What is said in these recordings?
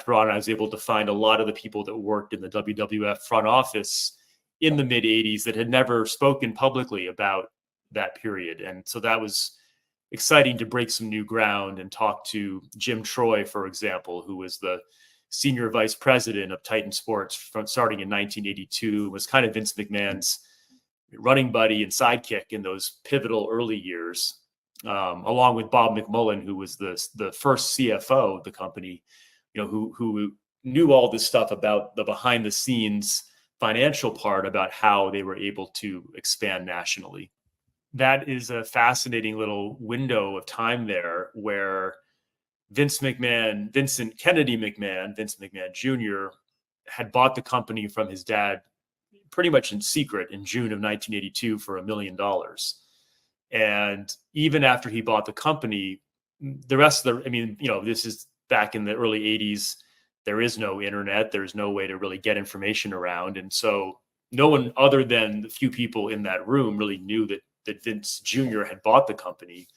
after on, I was able to find a lot of the people that worked in the WWF front office in the mid 80s that had never spoken publicly about that period. And so that was exciting to break some new ground and talk to Jim Troy, for example, who was the senior vice president of Titan Sports starting in 1982, was kind of Vince McMahon's running buddy and sidekick in those pivotal early years, along with Bob McMullen, who was the first CFO of the company, who knew all this stuff about the behind the scenes financial part about how they were able to expand nationally. That is a fascinating little window of time there where Vincent Kennedy McMahon, Vince McMahon Jr., had bought the company from his dad pretty much in secret in June of 1982 for $1 million. And even after he bought the company, the rest of this is back in the early 80s. There is no internet. There's no way to really get information around. And so no one other than the few people in that room really knew that Vince Jr. had bought the company.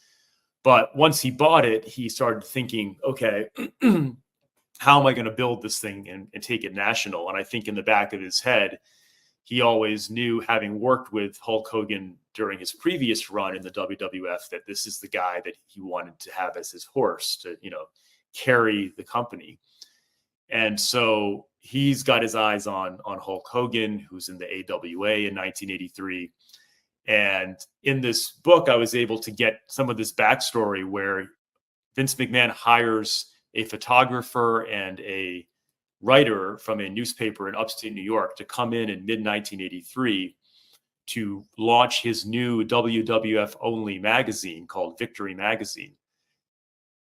But once he bought it, he started thinking, okay, how am I going to build this thing and take it national? And I think in the back of his head, he always knew, having worked with Hulk Hogan during his previous run in the WWF, that this is the guy that he wanted to have as his horse to, carry the company. And so he's got his eyes on Hulk Hogan, who's in the AWA in 1983. And in this book, I was able to get some of this backstory where Vince McMahon hires a photographer and a writer from a newspaper in upstate New York to come in mid-1983 to launch his new WWF only magazine called Victory Magazine.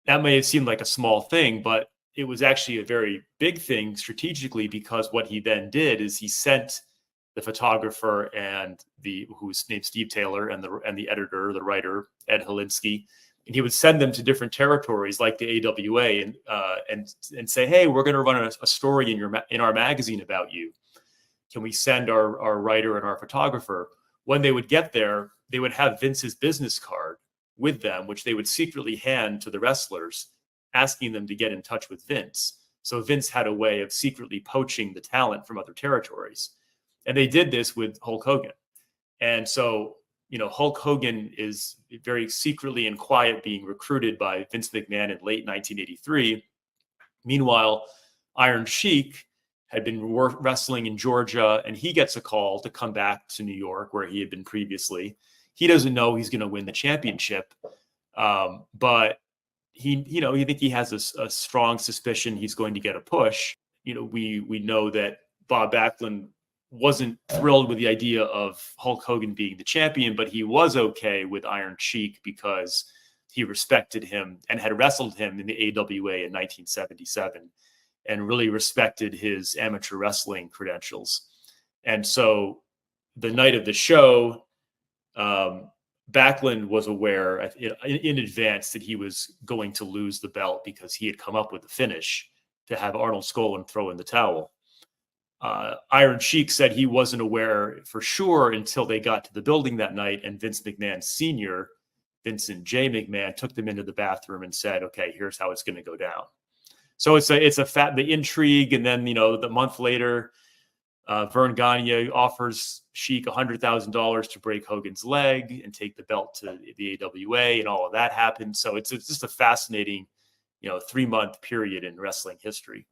That may have seemed like a small thing, but it was actually a very big thing strategically, because what he then did is he sent the photographer and who's named Steve Taylor and the editor, the writer, Ed Holinsky, and he would send them to different territories like the AWA and say, hey, we're going to run a story in our magazine about you. Can we send our writer and our photographer? When they would get there, they would have Vince's business card with them, which they would secretly hand to the wrestlers, asking them to get in touch with Vince. So Vince had a way of secretly poaching the talent from other territories. And they did this with Hulk Hogan. And so, Hulk Hogan is very secretly and quiet being recruited by Vince McMahon in late 1983. Meanwhile, Iron Sheik had been wrestling in Georgia, and he gets a call to come back to New York, where he had been previously. He doesn't know he's going to win the championship, but you think he has a strong suspicion he's going to get a push. We know that Bob Backlund wasn't thrilled with the idea of Hulk Hogan being the champion, but he was okay with Iron Sheik because he respected him and had wrestled him in the AWA in 1977 and really respected his amateur wrestling credentials. And so the night of the show, Backlund was aware in advance that he was going to lose the belt because he had come up with the finish to have Arnold Skolin throw in the towel. Iron Sheik said he wasn't aware for sure until they got to the building that night, and Vince McMahon Sr., Vincent J. McMahon, took them into the bathroom and said, okay, here's how it's going to go down. So it's the intrigue. And then, the month later, Vern Gagne offers Sheik $100,000 to break Hogan's leg and take the belt to the AWA, and all of that happened. So it's just a fascinating, 3-month period in wrestling history.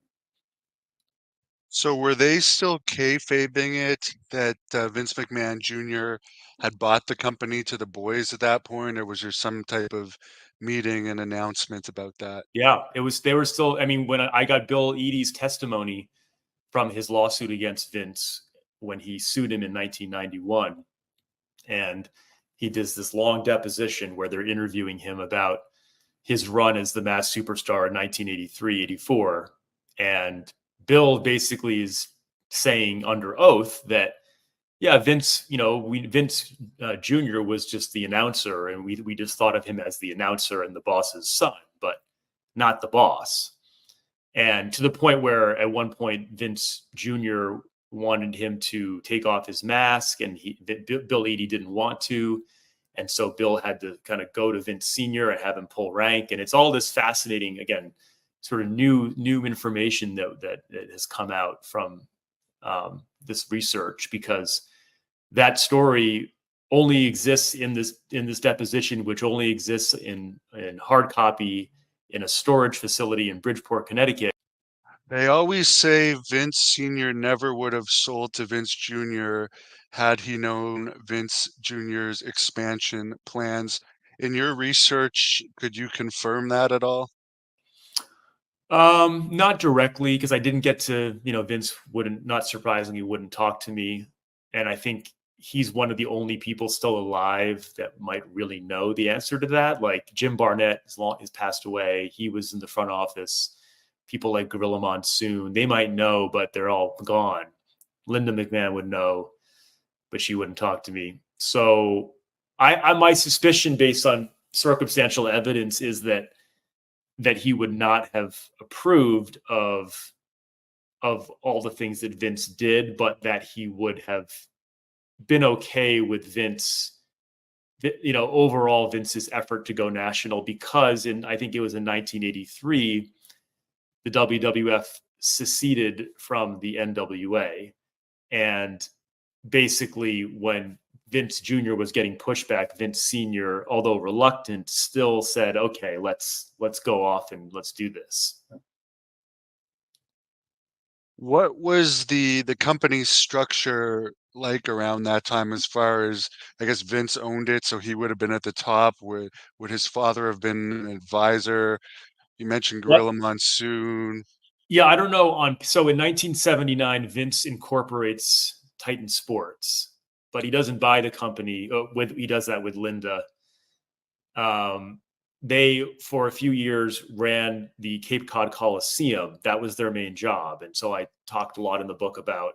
So were they still kayfabing it that Vince McMahon Jr. had bought the company to the boys at that point, or was there some type of meeting and announcement about that? Yeah, they were still, when I got Bill Eadie's testimony from his lawsuit against Vince when he sued him in 1991, and he does this long deposition where they're interviewing him about his run as the Masked Superstar in 1983, 84. And Bill basically is saying under oath that, yeah, Vince, Vince Jr. was just the announcer, and we just thought of him as the announcer and the boss's son, but not the boss. And to the point where at one point Vince Jr. wanted him to take off his mask, and Bill Eadie didn't want to. And so Bill had to kind of go to Vince Sr. and have him pull rank. And it's all this fascinating, again, sort of new information that has come out from this research, because that story only exists in this deposition, which only exists in hard copy in a storage facility in Bridgeport, Connecticut. They always say Vince Sr. never would have sold to Vince Jr. had he known Vince Jr.'s expansion plans. In your research, could you confirm that at all? Not directly, because I didn't get to, Vince wouldn't, not surprisingly, wouldn't talk to me. And I think he's one of the only people still alive that might really know the answer to that. Like Jim Barnett has passed away. He was in the front office. People like Gorilla Monsoon, they might know, but they're all gone. Linda McMahon would know, but she wouldn't talk to me. So my suspicion based on circumstantial evidence is that he would not have approved of all the things that Vince did, but that he would have been okay with Vince, overall Vince's effort to go national, because I think it was in 1983, the WWF seceded from the NWA. And basically when Vince Jr. was getting pushback, Vince Sr., although reluctant, still said, okay, let's go off and let's do this. What was the company's structure like around that time, as far as, I guess Vince owned it, so he would have been at the top? Would his father have been an advisor? You mentioned Yep. Gorilla Monsoon. Yeah, I don't know. So in 1979, Vince incorporates Titan Sports, but he doesn't buy the company. He does that with Linda. They, for a few years, ran the Cape Cod Coliseum. That was their main job. And so I talked a lot in the book about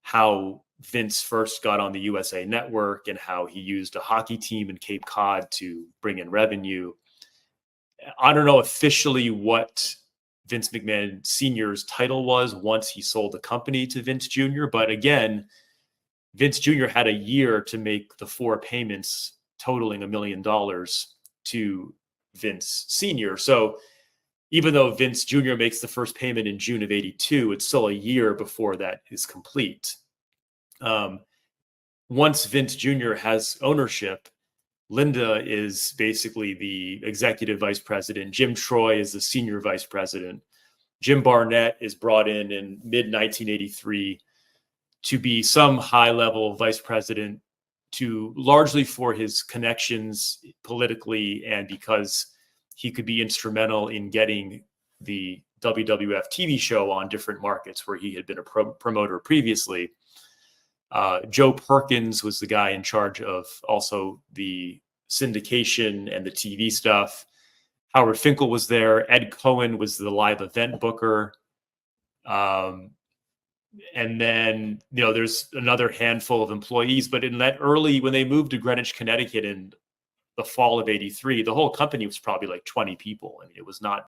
how Vince first got on the USA Network and how he used a hockey team in Cape Cod to bring in revenue. I don't know officially what Vince McMahon Sr.'s title was once he sold the company to Vince Jr. But again, Vince Jr. had a year to make the 4 payments totaling $1 million to Vince Sr. So even though Vince Jr. makes the first payment in June of '82, it's still a year before that is complete. Once Vince Jr. has ownership, Linda is basically the executive vice president. Jim Troy is the senior vice president. Jim Barnett is brought in mid-1983 to be some high-level vice president, largely for his connections politically and because he could be instrumental in getting the WWF TV show on different markets where he had been a promoter previously. Joe Perkins was the guy in charge of also the syndication and the TV stuff. Howard Finkel was there. Ed Cohen was the live event booker. And then, there's another handful of employees. But in that when they moved to Greenwich, Connecticut in the fall of '83, the whole company was probably like 20 people. I mean, it was not